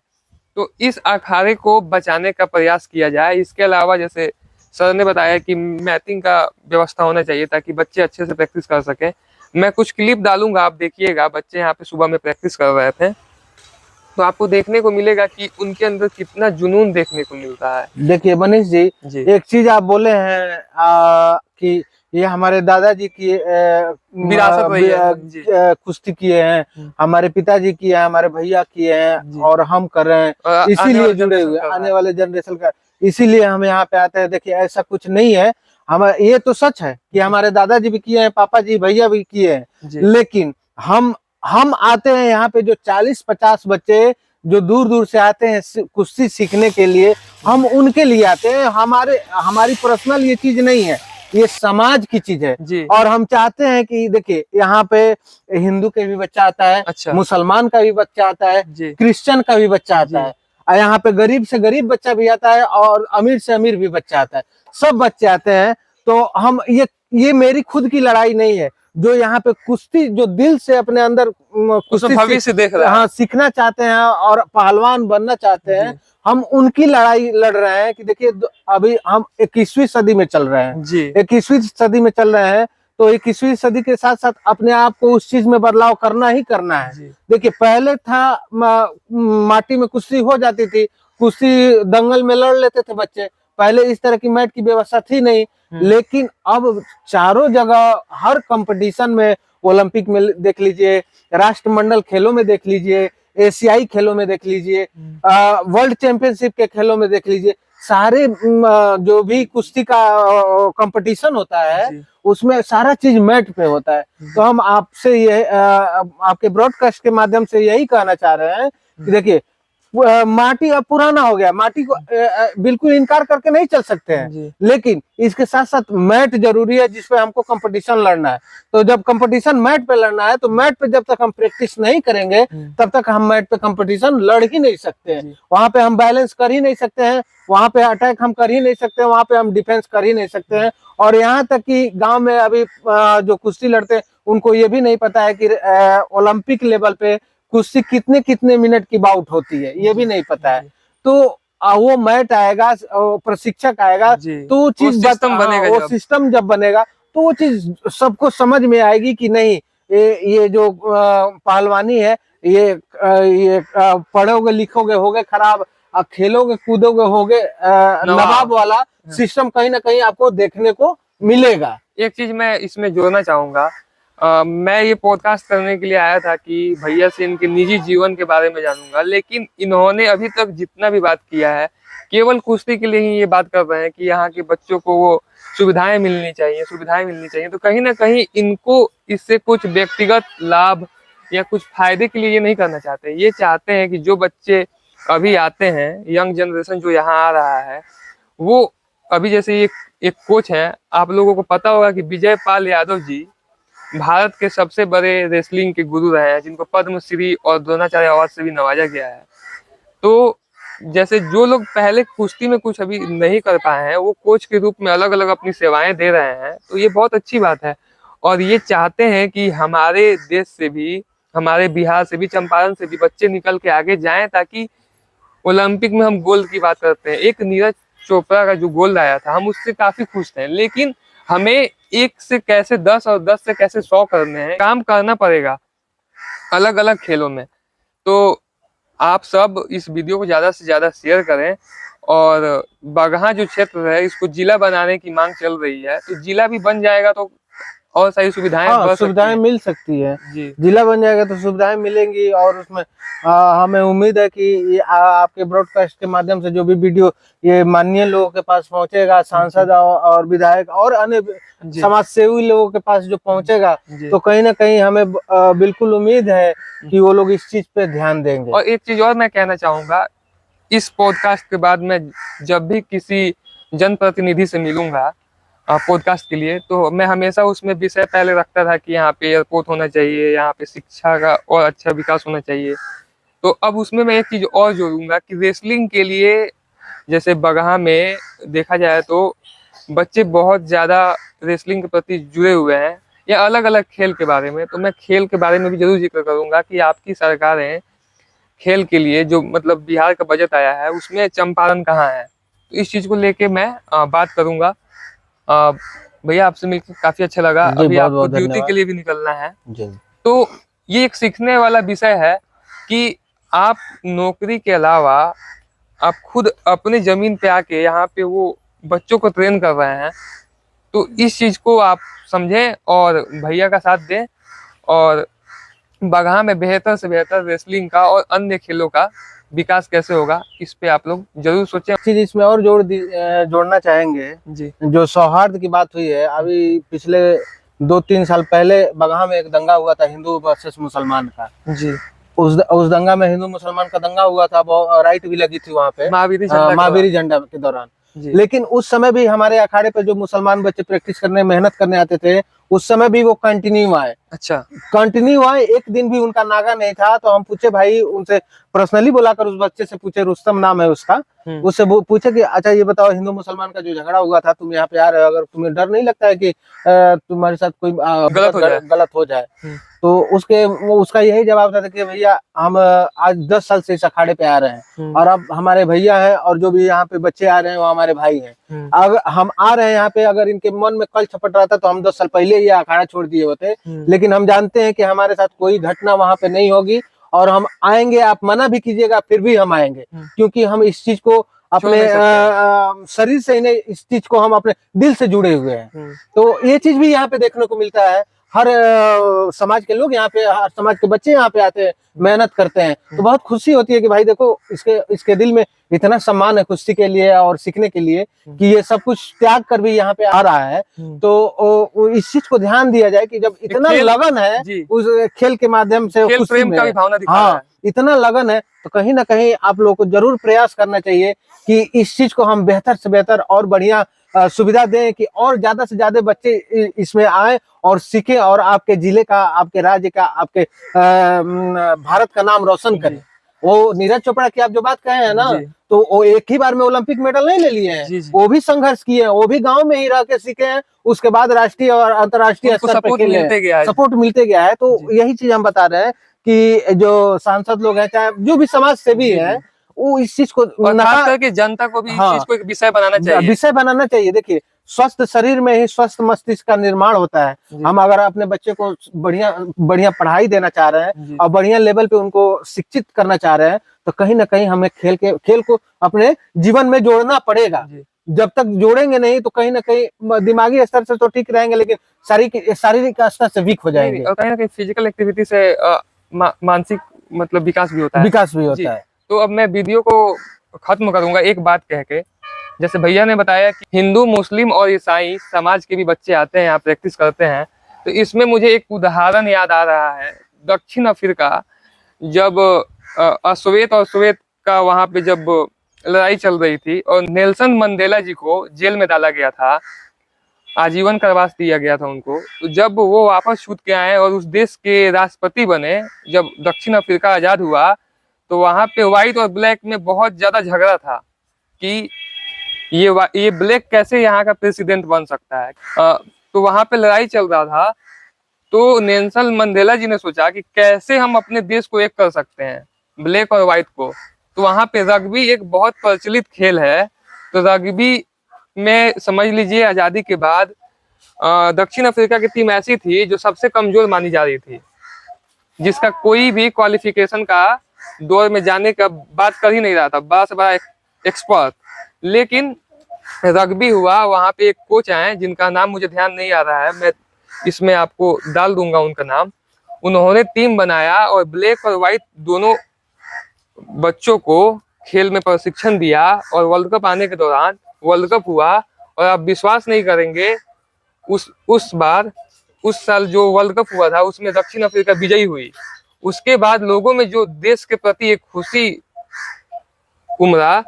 तो इस अखाड़े को बचाने का प्रयास किया जाए। इसके अलावा जैसे सर ने बताया कि मैटिंग का व्यवस्था होना चाहिए ताकि बच्चे अच्छे से प्रैक्टिस कर सकें। मैं कुछ क्लिप डालूंगा, आप देखिएगा। बच्चे यहाँ पे सुबह में प्रैक्टिस कर रहे थे, तो आपको देखने को मिलेगा कि उनके अंदर कितना जुनून देखने को मिलता है। देखिए मनीष जी, एक चीज आप बोले हैं कि ये हमारे दादाजी की विरासत रही है। कुश्ती किए हैं, हमारे पिताजी किए हैं, हमारे भैया किए हैं, और हम कर रहे हैं, इसीलिए जुड़े हुए आने वाले जनरेशन का, इसीलिए हम यहाँ पे आते हैं। देखिए ऐसा कुछ नहीं है, हम ये तो सच है कि हमारे दादाजी भी किए हैं, पापा जी भैया भी किए हैं, लेकिन हम आते हैं यहाँ पे जो 40-50 बच्चे जो दूर दूर से आते हैं कुश्ती सीखने के लिए, हम उनके लिए आते हैं। हमारी पर्सनल ये चीज नहीं है, ये समाज की चीज है। और हम चाहते हैं कि देखिए यहाँ पे हिंदू के भी बच्चा आता है, अच्छा, मुसलमान का भी बच्चा आता है, क्रिश्चियन का भी बच्चा आता है, और यहाँ पे गरीब से गरीब बच्चा भी आता है, और अमीर से अमीर भी बच्चा आता है, सब बच्चे आते हैं। तो हम ये मेरी खुद की लड़ाई नहीं है। जो यहाँ पे कुश्ती जो दिल से अपने अंदर कुश्ती भविष्य देख रहा है, हाँ, सीखना चाहते हैं और पहलवान बनना चाहते हैं, हम उनकी लड़ाई लड़ रहे हैं। कि देखिए अभी हम 21वीं सदी में चल रहे हैं, 21वीं सदी में चल रहे हैं, तो 21वीं सदी के साथ साथ अपने आप को उस चीज में बदलाव करना ही करना है। देखिए पहले था माटी में कुश्ती हो जाती थी, कुश्ती दंगल में लड़ लेते थे बच्चे, पहले इस तरह की मैट की व्यवस्था थी नहीं। लेकिन अब चारों जगह हर कंपटीशन में, ओलंपिक में देख लीजिए, राष्ट्रमंडल खेलों में देख लीजिए, एशियाई खेलों में देख लीजिए, वर्ल्ड चैंपियनशिप के खेलों में देख लीजिए, सारे जो भी कुश्ती का कंपटीशन होता है उसमें सारा चीज मैट पे होता है। तो हम आपसे ये आपके ब्रॉडकास्ट के माध्यम से यही कहना चाह रहे हैं कि देखिए माटी अब पुराना हो गया, माटी को बिल्कुल इनकार करके नहीं चल सकते हैं, लेकिन इसके साथ साथ मैट जरूरी है जिसपे हमको कंपटीशन लड़ना है। तो जब कंपटीशन मैट पे लड़ना है, तो मैट पे जब तक हम प्रैक्टिस नहीं करेंगे तब तक हम मैट पे कंपटीशन लड़ ही नहीं सकते हैं। वहां पे हम बैलेंस कर ही नहीं सकते हैं, वहां पे अटैक हम कर ही नहीं सकते हैं, वहां पे हम डिफेंस कर ही नहीं सकते हैं। और यहाँ तक कि गांव में अभी जो कुश्ती लड़ते हैं उनको ये भी नहीं पता है कि ओलंपिक लेवल पे कुश्ती कितने मिनट की बाउट होती है, ये भी नहीं पता है। तो वो मैट आएगा, प्रशिक्षक आएगा, तो वो चीज बनेगा, वो सिस्टम जब बनेगा तो वो चीज सबको समझ में आएगी कि नहीं ये जो पहलवानी है, ये पढ़ोगे लिखोगे होगे खराब, खेलोगे कूदोगे होगे नवाब वाला सिस्टम कहीं ना कहीं आपको देखने को मिलेगा। एक चीज मैं इसमें जोड़ना चाहूंगा, मैं ये पॉडकास्ट करने के लिए आया था कि भैया से इनके निजी जीवन के बारे में जानूंगा, लेकिन इन्होंने अभी तक जितना भी बात किया है केवल कुश्ती के लिए ही ये बात कर रहे हैं कि यहाँ के बच्चों को वो सुविधाएं मिलनी चाहिए। तो कहीं ना कहीं इनको इससे कुछ व्यक्तिगत लाभ या कुछ फायदे के लिए ये नहीं करना चाहते। ये चाहते हैं कि जो बच्चे अभी आते हैं, यंग जनरेशन जो यहाँ आ रहा है, वो अभी जैसे एक कोच है, आप लोगों को पता होगा कि विजय पाल यादव जी भारत के सबसे बड़े रेसलिंग के गुरु रहे हैं, जिनको पद्मश्री और द्रोणाचार्य अवार्ड से भी नवाजा गया है। तो जैसे जो लोग पहले कुश्ती में कुछ अभी नहीं कर पाए हैं, वो कोच के रूप में अलग अलग अपनी सेवाएं दे रहे हैं, तो ये बहुत अच्छी बात है। और ये चाहते हैं कि हमारे देश से भी, हमारे बिहार से भी, चंपारण से भी बच्चे निकल के आगे जाएं, ताकि ओलंपिक में हम गोल्ड की बात करते हैं, एक नीरज चोपड़ा का जो गोल्ड आया था, हम उससे काफी खुश थे, लेकिन हमें 1 से कैसे 10 और 10 से कैसे 100 करने हैं, काम करना पड़ेगा अलग अलग खेलों में। तो आप सब इस वीडियो को ज्यादा से ज्यादा शेयर करें, और बगहा जो क्षेत्र है इसको जिला बनाने की मांग चल रही है, तो जिला भी बन जाएगा तो और सारी सुविधाएं बढ़ सकती सुविधाएं हैं। मिल सकती है जी जिला बन जाएगा तो सुविधाएं मिलेंगी। और उसमें हमें उम्मीद है कि ये आपके ब्रॉडकास्ट के माध्यम से जो भी वीडियो ये माननीय लोगों के पास पहुंचेगा, सांसद और विधायक और अन्य समाज सेवी लोगों के पास जो पहुंचेगा, तो कहीं ना कहीं हमें बिल्कुल उम्मीद है कि वो लोग इस चीज पे ध्यान देंगे। और एक चीज और मैं कहना चाहूंगा, इस पॉडकास्ट के बाद मैं जब भी किसी जनप्रतिनिधि से मिलूंगा पॉडकास्ट के लिए, तो मैं हमेशा उसमें विषय पहले रखता था कि यहाँ पे एयरपोर्ट होना चाहिए, यहाँ पे शिक्षा का और अच्छा विकास होना चाहिए। तो अब उसमें मैं एक चीज और जोड़ूंगा कि रेसलिंग के लिए जैसे बगहा में देखा जाए तो बच्चे बहुत ज्यादा रेसलिंग के प्रति जुड़े हुए हैं, या अलग अलग खेल के बारे में। तो मैं खेल के बारे में भी जरूर जिक्र करूंगा कि आपकी सरकारें खेल के लिए जो मतलब बिहार का बजट आया है उसमें चंपारण कहाँ है, तो इस चीज को लेके मैं बात करूंगा। भैया आपसे मिलकर काफी अच्छा लगा। अभी आपको ड्यूटी के लिए भी निकलना है जी। तो ये एक सीखने वाला विषय है कि आप नौकरी के अलावा आप खुद अपनी जमीन पे आके यहाँ पे वो बच्चों को ट्रेन कर रहे हैं। तो इस चीज को आप समझें और भैया का साथ दें, और बगहा में बेहतर से बेहतर रेसलिंग का और अन्य खेलों का विकास कैसे होगा, इस पे आप लोग जरूर सोचें। चीज इसमें और जोड़ना चाहेंगे जी जो सौहार्द की बात हुई है। अभी पिछले 2-3 साल पहले बगहा में एक दंगा हुआ था हिंदू वर्सेस मुसलमान का। जी उस दंगा में हिंदू मुसलमान का दंगा हुआ था, राइट भी लगी थी वहाँ पे महावीरी झंडा के दौरान। लेकिन उस समय भी हमारे अखाड़े पे जो मुसलमान बच्चे प्रैक्टिस करने मेहनत करने आते थे, उस समय भी वो कंटिन्यू आए। अच्छा कंटिन्यू आए, एक दिन भी उनका नागा नहीं था। तो हम पूछे भाई, उनसे पर्सनली बुलाकर उस बच्चे से पूछे, रुस्तम नाम है उसका, उससे पूछे कि अच्छा ये बताओ, हिंदू मुसलमान का जो झगड़ा हुआ था, तुम यहाँ पे आ रहे हो, अगर तुम्हें डर नहीं लगता है कि तुम्हारे साथ कोई गलत हो जाए? तो उसका यही जवाब था कि भैया हम आज 10 साल से इस अखाड़े पे आ रहे हैं, और अब हमारे भैया है और जो भी यहाँ पे बच्चे आ रहे हैं वो हमारे भाई हैं। अगर हम आ रहे हैं यहाँ पे, अगर इनके मन में कल छपट रहा था तो हम 10 साल पहले ये अखाड़ा छोड़ दिए होते। लेकिन हम जानते हैं कि हमारे साथ कोई घटना वहां पे नहीं होगी, और हम आएंगे, आप मना भी कीजिएगा फिर भी हम आएंगे, क्योंकि हम इस चीज को अपने शरीर से ही नहीं, इस चीज को हम अपने दिल से जुड़े हुए हैं। तो ये चीज भी यहाँ पे देखने को मिलता है। हर समाज के लोग यहाँ पे, हर समाज के बच्चे यहाँ पे आते हैं, मेहनत करते हैं, तो बहुत खुशी होती है कि भाई देखो, इसके दिल में इतना सम्मान है कुश्ती के लिए और सीखने के लिए कि ये सब कुछ त्याग कर भी यहाँ पे आ रहा है। तो इस चीज को ध्यान दिया जाए कि जब इतना लगन है उस खेल के माध्यम से, खेल प्रेम का भी भावना दिखा रहा है, इतना लगन है, तो कहीं ना कहीं आप लोगों को जरूर प्रयास करना चाहिए कि इस चीज को हम बेहतर से बेहतर और बढ़िया सुविधा दें, कि और ज्यादा से ज्यादा बच्चे इसमें आए और सीखें, और आपके जिले का, आपके राज्य का, आपके भारत का नाम रोशन करें। वो नीरज चोपड़ा की आप जो बात कहे हैं ना, तो वो एक ही बार में ओलंपिक मेडल नहीं ले लिए हैं, वो भी संघर्ष किए हैं, वो भी गांव में ही रह के सीखे हैं, उसके बाद राष्ट्रीय और अंतर्राष्ट्रीय स्तर पर सपोर्ट मिलते गया है। तो यही चीज हम बता रहे हैं कि जो सांसद लोग हैं, चाहे जो भी समाज सेवी है, वो इस चीज को, करके जनता को भी इस चीज को एक विषय बनाना चाहिए। देखिए, स्वस्थ शरीर में ही स्वस्थ मस्तिष्क का निर्माण होता है। हम अगर अपने बच्चे को बढ़िया बढ़िया पढ़ाई देना चाह रहे हैं और बढ़िया लेवल पे उनको शिक्षित करना चाह रहे हैं, तो कहीं ना कहीं हमें खेल को अपने जीवन में जोड़ना पड़ेगा। जी। जब तक जोड़ेंगे नहीं तो कहीं ना कहीं दिमागी स्तर से तो ठीक रहेंगे, लेकिन शारीरिक स्तर से वीक हो नहीं, जाएंगे। और कहीं ना कहीं फिजिकल एक्टिविटी से मानसिक मतलब विकास भी होता है। विकास भी जी। होता है। तो अब मैं वीडियो को खत्म करूंगा एक बात कह के, जैसे भैया ने बताया कि हिंदू, मुस्लिम और ईसाई समाज के भी बच्चे आते हैं यहाँ प्रैक्टिस करते हैं, तो इसमें मुझे एक उदाहरण याद आ रहा है। दक्षिण अफ्रीका, जब अश्वेत और श्वेत का वहां पे जब लड़ाई चल रही थी और नेल्सन मंडेला जी को जेल में डाला गया था, आजीवन कारावास दिया गया था उनको, तो जब वो वापस छूट के आए और उस देश के राष्ट्रपति बने, जब दक्षिण अफ्रीका आजाद हुआ, तो वहां पे व्हाइट और ब्लैक में बहुत ज्यादा झगड़ा था कि ये ब्लैक कैसे यहाँ का प्रेसिडेंट बन सकता है। तो वहां पे लड़ाई चल रहा था, तो नेल्सन मंडेला जी ने सोचा कि कैसे हम अपने देश को एक कर सकते हैं, ब्लैक और व्हाइट को। तो वहां पे रग्बी एक बहुत प्रचलित खेल है, तो रग्बी में समझ लीजिए आजादी के बाद दक्षिण अफ्रीका की टीम ऐसी थी जो सबसे कमजोर मानी जा रही थी, जिसका कोई भी क्वालिफिकेशन का दौर में जाने का बात कर ही नहीं रहा था, बड़ा से बड़ा एक्सपर्ट। लेकिन रग्बी हुआ, वहां पे एक कोच आए जिनका नाम मुझे ध्यान नहीं आ रहा है, मैं इसमें आपको डाल दूंगा उनका नाम। उन्होंने टीम बनाया और ब्लैक और व्हाइट दोनों बच्चों को खेल में प्रशिक्षण दिया, और वर्ल्ड कप आने के दौरान वर्ल्ड कप हुआ, और आप विश्वास नहीं करेंगे, उस साल जो वर्ल्ड कप हुआ था उसमें दक्षिण अफ्रीका विजयी हुई। उसके बाद लोगों में जो देश के प्रति एक खुशी उमड़ा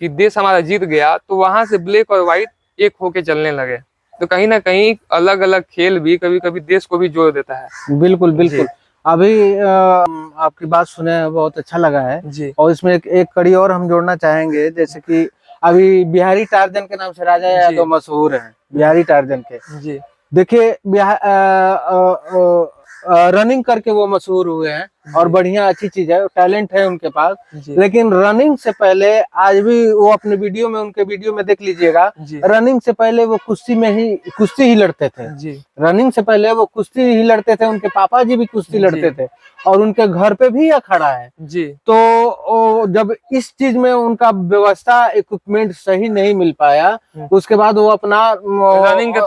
कि देश हमारा जीत गया, तो वहां से ब्लैक और व्हाइट एक होके चलने लगे। तो कहीं ना कहीं अलग अलग खेल भी कभी कभी देश को भी जोड़ देता है। बिल्कुल बिल्कुल। अभी आपकी बात सुने बहुत अच्छा लगा है जी। और इसमें एक कड़ी और हम जोड़ना चाहेंगे, जैसे कि अभी बिहारी टार्जन के नाम से राजा यादव मशहूर हैं, बिहारी टार्जन के। जी। देखिए रनिंग करके वो मशहूर हुए हैं और बढ़िया अच्छी चीज है, टैलेंट है उनके पास। लेकिन रनिंग से पहले, आज भी वो अपने वीडियो में, उनके वीडियो में देख लीजिएगा, रनिंग से पहले वो कुश्ती ही लड़ते थे। रनिंग से पहले वो कुश्ती ही लड़ते थे, उनके पापा जी भी कुश्ती लड़ते थे और उनके घर पे भी अखाड़ा है। तो जब इस चीज में उनका व्यवस्था इक्विपमेंट सही नहीं मिल पाया, उसके बाद वो अपना रनिंग की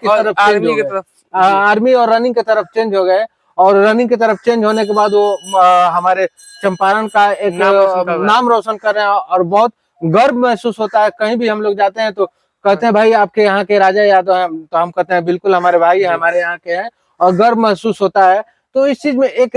तरफ आर्मी और रनिंग की तरफ चेंज हो गए। और रनिंग की तरफ चेंज होने के बाद वो हमारे चंपारण का एक नाम रोशन कर रहे हैं और बहुत गर्व महसूस होता है। कहीं भी हम लोग जाते हैं तो कहते हैं भाई आपके यहाँ के राजा यादव हैं, तो हम कहते हैं बिल्कुल हमारे भाई हमारे यहाँ के हैं, और गर्व महसूस होता है। तो इस चीज में एक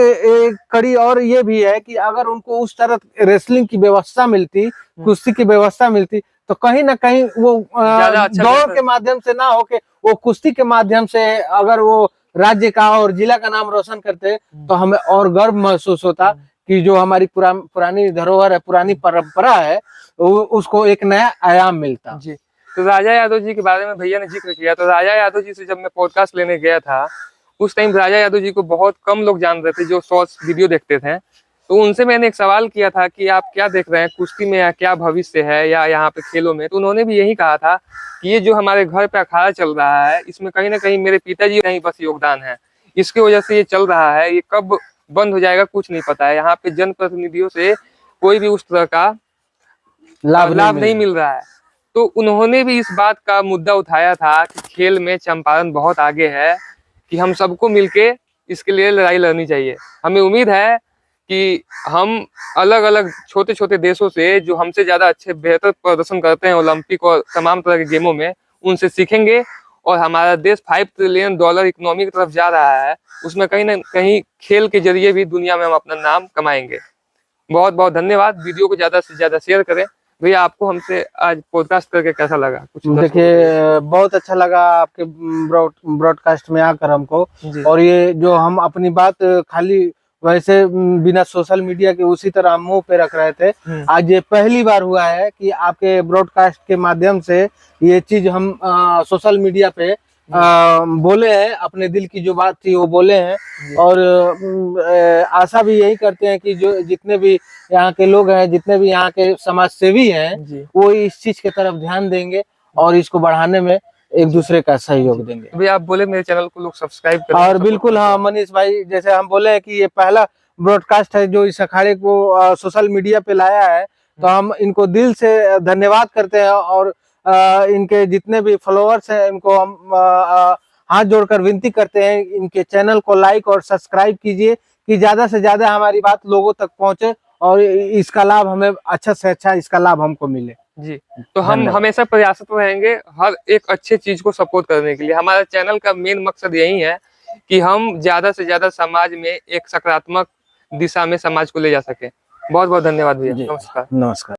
कड़ी और ये भी है कि अगर उनको उस तरह रेसलिंग की व्यवस्था मिलती, कुश्ती की व्यवस्था मिलती, तो कहीं ना कहीं वो दौड़ के माध्यम से ना होके वो कुश्ती के माध्यम से अगर वो राज्य का और जिला का नाम रोशन करते, तो हमें और गर्व महसूस होता कि जो हमारी पुरानी धरोहर है, पुरानी परंपरा है, उसको एक नया आयाम मिलता। जी। तो राजा यादव जी के बारे में भैया ने जिक्र किया, तो राजा यादव जी से जब मैं पॉडकास्ट लेने गया था, उस टाइम राजा यादव जी को बहुत कम लोग जान रहे थे जो शॉर्ट्स वीडियो देखते थे। तो उनसे मैंने एक सवाल किया था कि आप क्या देख रहे हैं कुश्ती में, या क्या भविष्य है या यहाँ पे खेलों में। तो उन्होंने भी यही कहा था कि ये जो हमारे घर पे अखाड़ा चल रहा है, इसमें कहीं ना कहीं मेरे पिताजी का ही बस योगदान है, इसकी वजह से ये चल रहा है। ये कब बंद हो जाएगा कुछ नहीं पता है। यहाँ पे जनप्रतिनिधियों से कोई भी उस तरह का लाभ नहीं मिल रहा है। तो उन्होंने भी इस बात का मुद्दा उठाया था कि खेल में चंपारण बहुत आगे है, कि हम सबको मिलके इसके लिए लड़ाई लड़नी चाहिए। हमें उम्मीद है कि हम अलग अलग छोटे छोटे देशों से, जो हमसे ज्यादा अच्छे बेहतर प्रदर्शन करते हैं ओलंपिक और तमाम तरह के गेमों में, उनसे सीखेंगे और हमारा देश $5 ट्रिलियन इकोनॉमी की तरफ जा रहा है, उसमें कहीं ना कहीं खेल के जरिए भी दुनिया में हम अपना नाम कमाएंगे। बहुत बहुत धन्यवाद। वीडियो को ज्यादा से ज्यादा शेयर करें। भैया आपको हमसे आज पॉडकास्ट करके कैसा लगा? कुछ देखिए बहुत अच्छा लगा आपके ब्रॉडकास्ट में आकर हमको। और ये जो हम अपनी बात खाली वैसे बिना सोशल मीडिया के उसी तरह हम मुंह पे रख रहे थे, आज ये पहली बार हुआ है कि आपके ब्रॉडकास्ट के माध्यम से ये चीज हम सोशल मीडिया पे बोले हैं, अपने दिल की जो बात थी वो बोले हैं। और आशा भी यही करते हैं कि जो जितने भी यहाँ के लोग हैं, जितने भी यहाँ के समाज सेवी हैं, वो इस चीज की तरफ ध्यान देंगे और इसको बढ़ाने में एक दूसरे का सहयोग देंगे। अभी आप बोले मेरे चैनल को लोग सब्सक्राइब करें। और बिल्कुल हाँ मनीष भाई, जैसे हम बोले हैं कि ये पहला ब्रॉडकास्ट है जो इस अखाड़े को सोशल मीडिया पे लाया है, तो हम इनको दिल से धन्यवाद करते हैं। और इनके जितने भी फॉलोअर्स हैं इनको हम हाथ जोड़कर विनती करते हैं, इनके चैनल को लाइक और सब्सक्राइब कीजिए कि ज्यादा से ज्यादा हमारी बात लोगों तक पहुंचे और इसका लाभ हमें अच्छा से अच्छा इसका लाभ हमको मिले। जी, तो हम धन्यवाद। हमेशा प्रयासरत रहेंगे हर एक अच्छे चीज को सपोर्ट करने के लिए। हमारा चैनल का मेन मकसद यही है कि हम ज्यादा से ज्यादा समाज में एक सकारात्मक दिशा में समाज को ले जा सके। बहुत बहुत धन्यवाद भैया। जी, नमस्कार। नमस्कार।